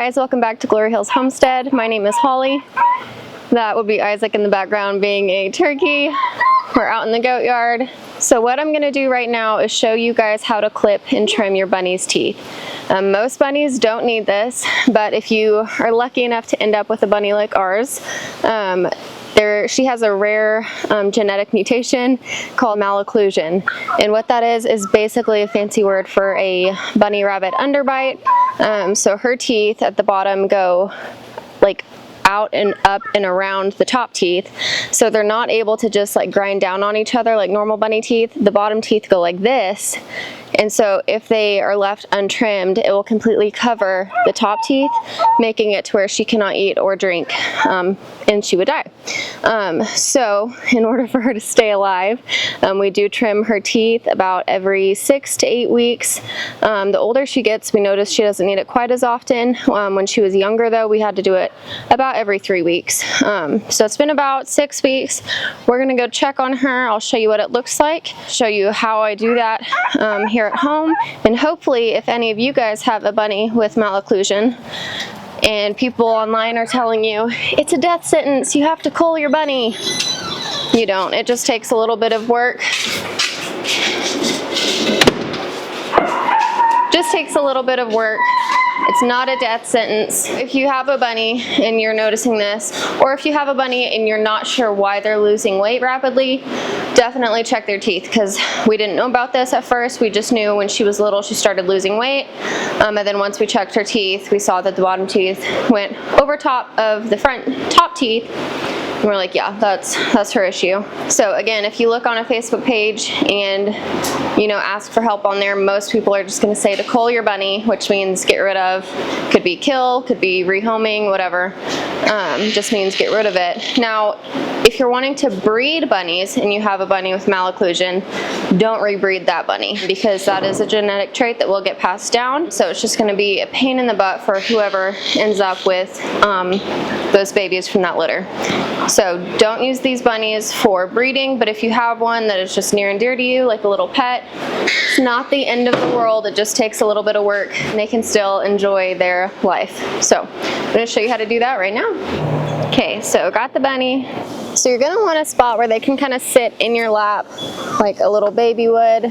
guys, welcome back to Glory Hills Homestead. My name is Holly. That would be Isaac in the background being a turkey. We're out in the goat yard. So what I'm going to do right now is show you guys how to clip and trim your bunny's teeth. Most bunnies don't need this, but if you are lucky enough to end up with a bunny like ours, she has a rare genetic mutation called malocclusion, and what that is basically a fancy word for a bunny rabbit underbite. So her teeth at the bottom go like out and up and around the top teeth, so they're not able to just like grind down on each other like normal bunny teeth. The bottom teeth go like this, and so if they are left untrimmed, it will completely cover the top teeth, making it to where she cannot eat or drink, and she would die. So in order for her to stay alive, we do trim her teeth about every 6 to 8 weeks. The older she gets, we notice she doesn't need it quite as often. When she was younger though, we had to do it about every 3 weeks. So it's been about 6 weeks. We're gonna go check on her. I'll show you what it looks like, show you how I do that here at home, and hopefully if any of you guys have a bunny with malocclusion and people online are telling you it's a death sentence, you have to cull your bunny, you don't. It just takes a little bit of work. Just takes a little bit of work. It's not a death sentence. If you have a bunny and you're noticing this, or if you have a bunny and you're not sure why they're losing weight rapidly, definitely check their teeth, because we didn't know about this at first. We just knew when she was little she started losing weight, and then once we checked her teeth, we saw that the bottom teeth went over top of the front top teeth. And we're like, yeah, that's her issue. So again, if you look on a Facebook page and ask for help on there, most people are just going to say to cull your bunny, which means get rid of. Could be kill, could be rehoming, whatever. Just means get rid of it. Now, if you're wanting to breed bunnies and you have a bunny with malocclusion, don't rebreed that bunny, because that is a genetic trait that will get passed down. So it's just going to be a pain in the butt for whoever ends up with those babies from that litter. So don't use these bunnies for breeding, but if you have one that is just near and dear to you, like a little pet, it's not the end of the world. It just takes a little bit of work and they can still enjoy their life. So I'm going to show you how to do that right now. Okay, so got the bunny. So you're going to want a spot where they can kind of sit in your lap like a little baby would.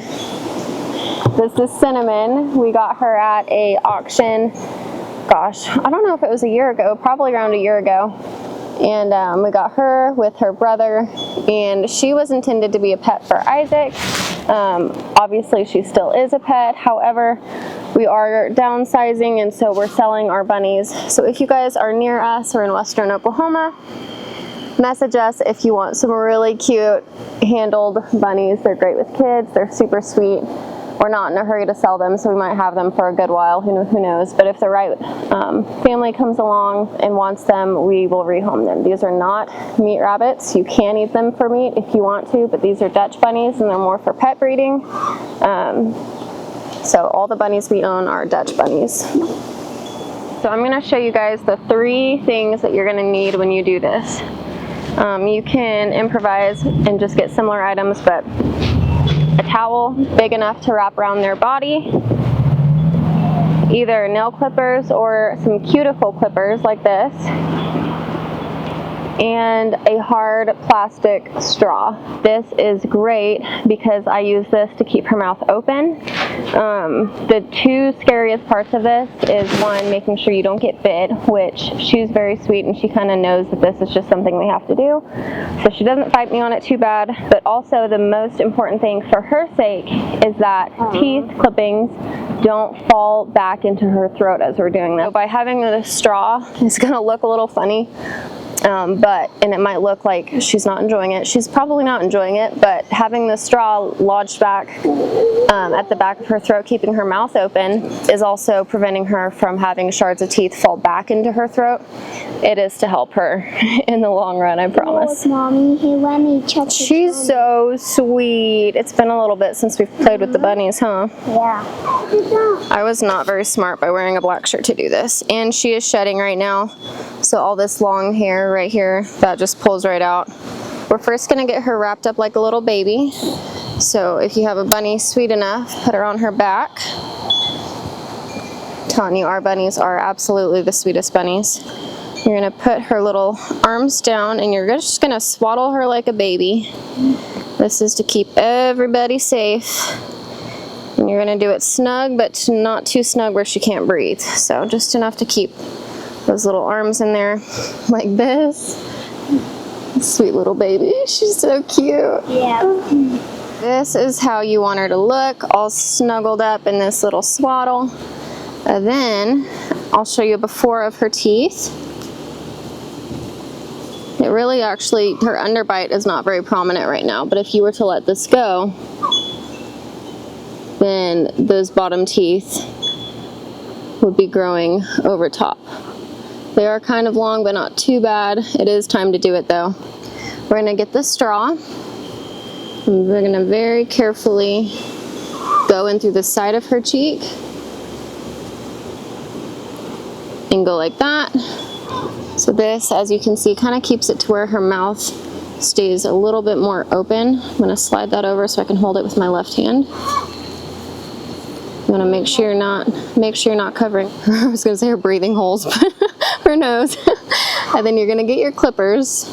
This is Cinnamon. We got her at a auction, gosh, I don't know if it was a year ago, probably around a year ago. And we got her with her brother, and she was intended to be a pet for Isaac. Obviously she still is a pet, however we are downsizing, and so we're selling our bunnies. So if you guys are near us or in western Oklahoma, message us if you want some really cute handled bunnies. They're great with kids, they're super sweet. We're not in a hurry to sell them, so we might have them for a good while, who knows. But if the right family comes along and wants them, we will rehome them. These are not meat rabbits. You can eat them for meat if you want to, but these are Dutch bunnies and they're more for pet breeding. So all the bunnies we own are Dutch bunnies. So I'm going to show you guys the 3 things that you're going to need when you do this. You can improvise and just get similar items, but a towel big enough to wrap around their body, either nail clippers or some cuticle clippers like this, and a hard plastic straw. This is great because I use this to keep her mouth open. The 2 scariest parts of this is, one, making sure you don't get bit, which she's very sweet and she kind of knows that this is just something we have to do, so she doesn't fight me on it too bad. But also the most important thing for her sake is that teeth clippings don't fall back into her throat as we're doing this. So by having the straw, it's going to look a little funny. And it might look like she's not enjoying it. She's probably not enjoying it, but having the straw lodged back at the back of her throat, keeping her mouth open, is also preventing her from having shards of teeth fall back into her throat. It is to help her in the long run, I promise. Mommy, he let me check. She's so sweet. It's been a little bit since we've played with the bunnies, huh? Yeah. I was not very smart by wearing a black shirt to do this. And she is shedding right now. So all this long hair right here, that just pulls right out. We're first going to get her wrapped up like a little baby. So if you have a bunny sweet enough, put her on her back. telling you, our bunnies are absolutely the sweetest bunnies. You're gonna put her little arms down and you're just gonna swaddle her like a baby. This is to keep everybody safe. And you're gonna do it snug, but not too snug where she can't breathe. So just enough to keep those little arms in there like this. Sweet little baby, she's so cute. Yeah. This is how you want her to look, all snuggled up in this little swaddle. And then I'll show you a before of her teeth. It really actually, her underbite is not very prominent right now, but if you were to let this go, then those bottom teeth would be growing over top. They are kind of long, but not too bad. It is time to do it though. We're gonna get the straw, and we're gonna very carefully go in through the side of her cheek and go like that. So this, as you can see, kind of keeps it to where her mouth stays a little bit more open. I'm gonna slide that over so I can hold it with my left hand. You wanna make sure you're not covering, I was gonna say her breathing holes, but her nose. And then you're gonna get your clippers,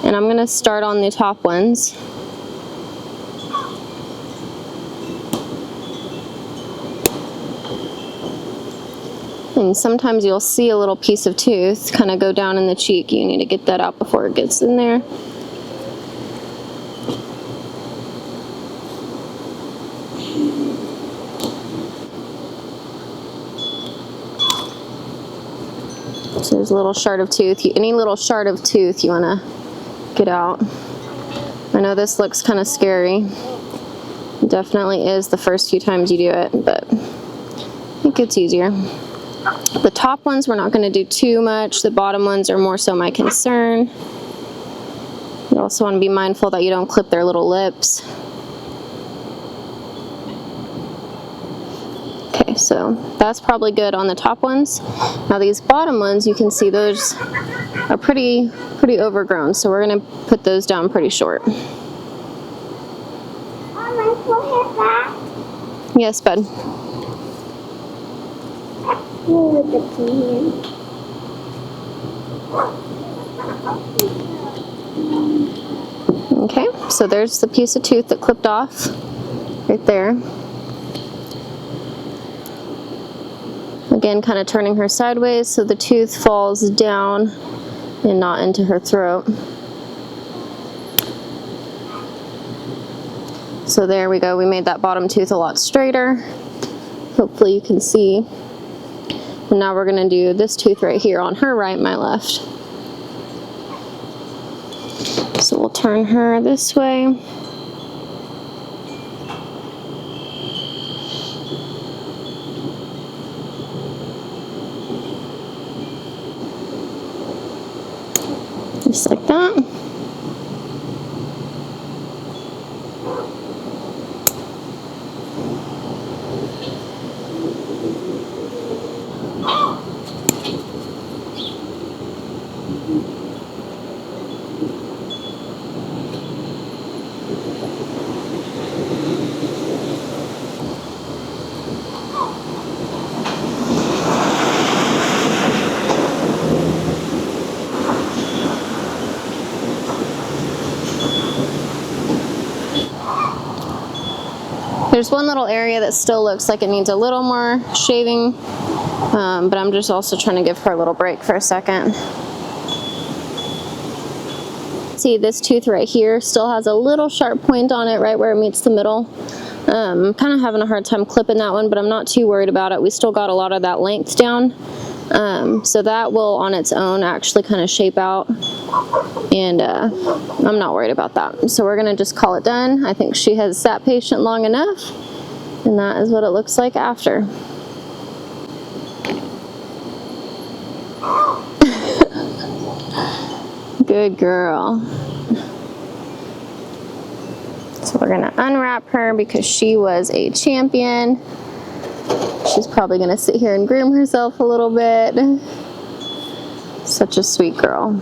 and I'm gonna start on the top ones. And sometimes you'll see a little piece of tooth kind of go down in the cheek. You need to get that out before it gets in there. So there's a little shard of tooth. Any little shard of tooth you want to get out. I know this looks kind of scary. It definitely is the first few times you do it, but it gets easier. The top ones we're not going to do too much. The bottom ones are more so my concern. You also want to be mindful that you don't clip their little lips. Okay, so that's probably good on the top ones. Now these bottom ones, you can see those are pretty overgrown, so we're going to put those down pretty short. Yes, bud. Okay, so there's the piece of tooth that clipped off right there. Again, kind of turning her sideways so the tooth falls down and not into her throat. So there we go, we made that bottom tooth a lot straighter. Hopefully you can see. And now we're gonna do this tooth right here on her right, my left. So we'll turn her this way. Just like that. There's one little area that still looks like it needs a little more shaving, but I'm just also trying to give her a little break for a second. See, this tooth right here still has a little sharp point on it right where it meets the middle. I'm kind of having a hard time clipping that one, but I'm not too worried about it. We still got a lot of that length down. So that will on its own actually kind of shape out, and I'm not worried about that. So we're gonna just call it done. I think she has sat patient long enough, and that is what it looks like after. Good girl. So we're gonna unwrap her because she was a champion. She's probably gonna sit here and groom herself a little bit. Such a sweet girl.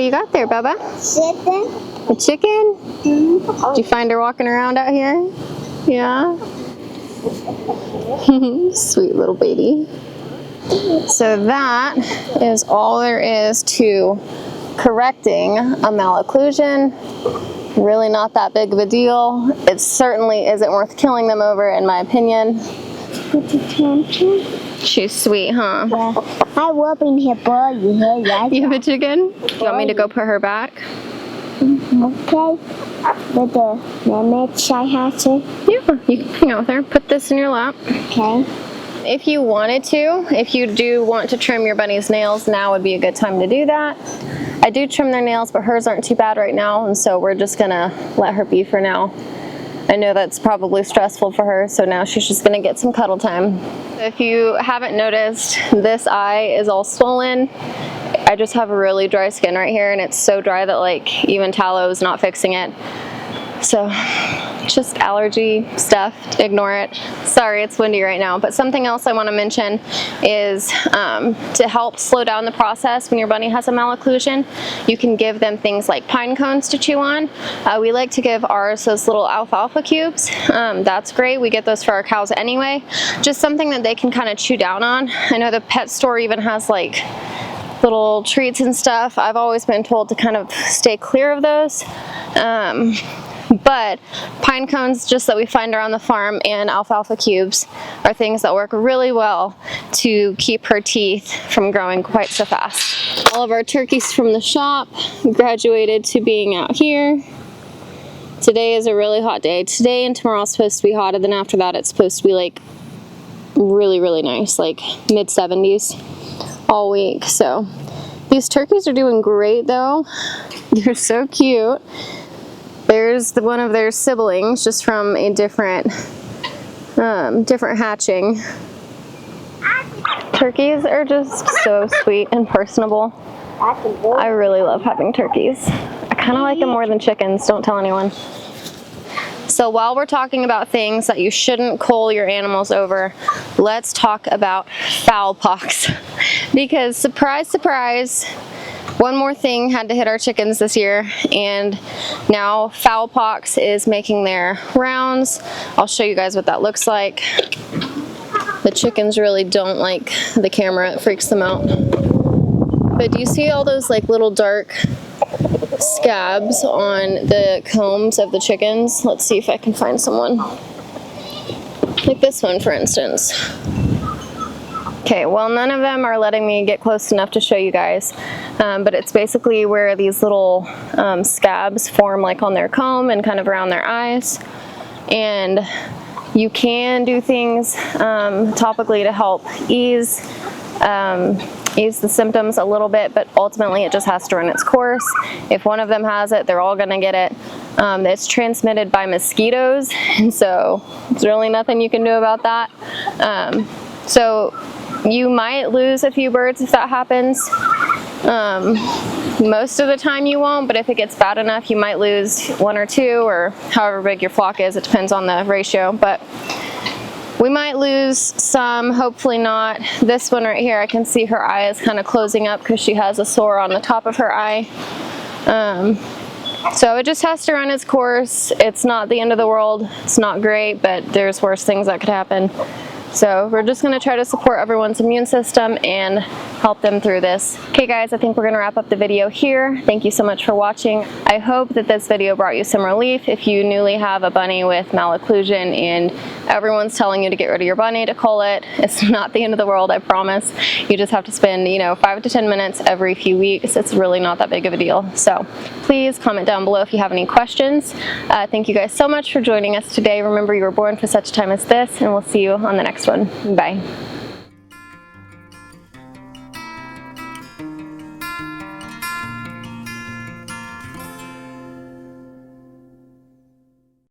do you got there, Bubba? Chicken. A chicken? Did you find her walking around out here? Yeah. Sweet little baby. So that is all there is to correcting a malocclusion. Really not that big of a deal. It certainly isn't worth killing them over, in my opinion. She's sweet, huh? Yeah. I will be here, boy. You hear that? You have a chicken? Do you want me to go put her back? Okay. With the image I have to. Yeah, you can hang out with her. Put this in your lap. Okay. If you wanted to, if you do want to trim your bunny's nails, now would be a good time to do that. I do trim their nails, but hers aren't too bad right now, and so we're just gonna let her be for now. I know that's probably stressful for her, so now she's just gonna get some cuddle time. If you haven't noticed, this eye is all swollen. I just have really dry skin right here, and it's so dry that like even tallow is not fixing it. So just allergy stuff, ignore it. Sorry, it's windy right now. But something else I want to mention is to help slow down the process when your bunny has a malocclusion, you can give them things like pine cones to chew on. We like to give ours those little alfalfa cubes. That's great. We get those for our cows anyway. Just something that they can kind of chew down on. I know the pet store even has like little treats and stuff. I've always been told to kind of stay clear of those. But pine cones, just that we find around the farm, and alfalfa cubes are things that work really well to keep her teeth from growing quite so fast. All of our turkeys from the shop graduated to being out here. Today is a really hot day. Today and tomorrow is supposed to be hot, and then after that it's supposed to be like really, really nice, like mid-70s all week. So these turkeys are doing great though. They're so cute. There's one of their siblings, just from a different hatching. Turkeys are just so sweet and personable. I really love having turkeys. I kind of like them more than chickens, don't tell anyone. So while we're talking about things that you shouldn't cull your animals over, let's talk about fowl pox. Because surprise, surprise, one more thing had to hit our chickens this year, and now fowl pox is making their rounds. I'll show you guys what that looks like. The chickens really don't like the camera, it freaks them out. But do you see all those like little dark scabs on the combs of the chickens? Let's see if I can find someone. Like this one, for instance. Okay, well, none of them are letting me get close enough to show you guys, but it's basically where these little scabs form like on their comb and kind of around their eyes. And you can do things topically to help ease the symptoms a little bit, but ultimately it just has to run its course. If one of them has it, they're all gonna get it. It's transmitted by mosquitoes, and so there's really nothing you can do about that. So you might lose a few birds if that happens. Most of the time you won't, but if it gets bad enough, you might lose one or two, or however big your flock is. It depends on the ratio, but we might lose some, hopefully not. This one right here, I can see her eye is kind of closing up because she has a sore on the top of her eye. So it just has to run its course. It's not the end of the world. It's not great, but there's worse things that could happen. So we're just going to try to support everyone's immune system and help them through this. Okay guys, I think we're going to wrap up the video here. Thank you so much for watching. I hope that this video brought you some relief if you newly have a bunny with malocclusion and everyone's telling you to get rid of your bunny, to cull it. It's not the end of the world, I promise. You just have to spend, 5 to 10 minutes every few weeks. It's really not that big of a deal. So please comment down below if you have any questions. Thank you guys so much for joining us today. Remember, you were born for such a time as this, and we'll see you on the next one. Bye.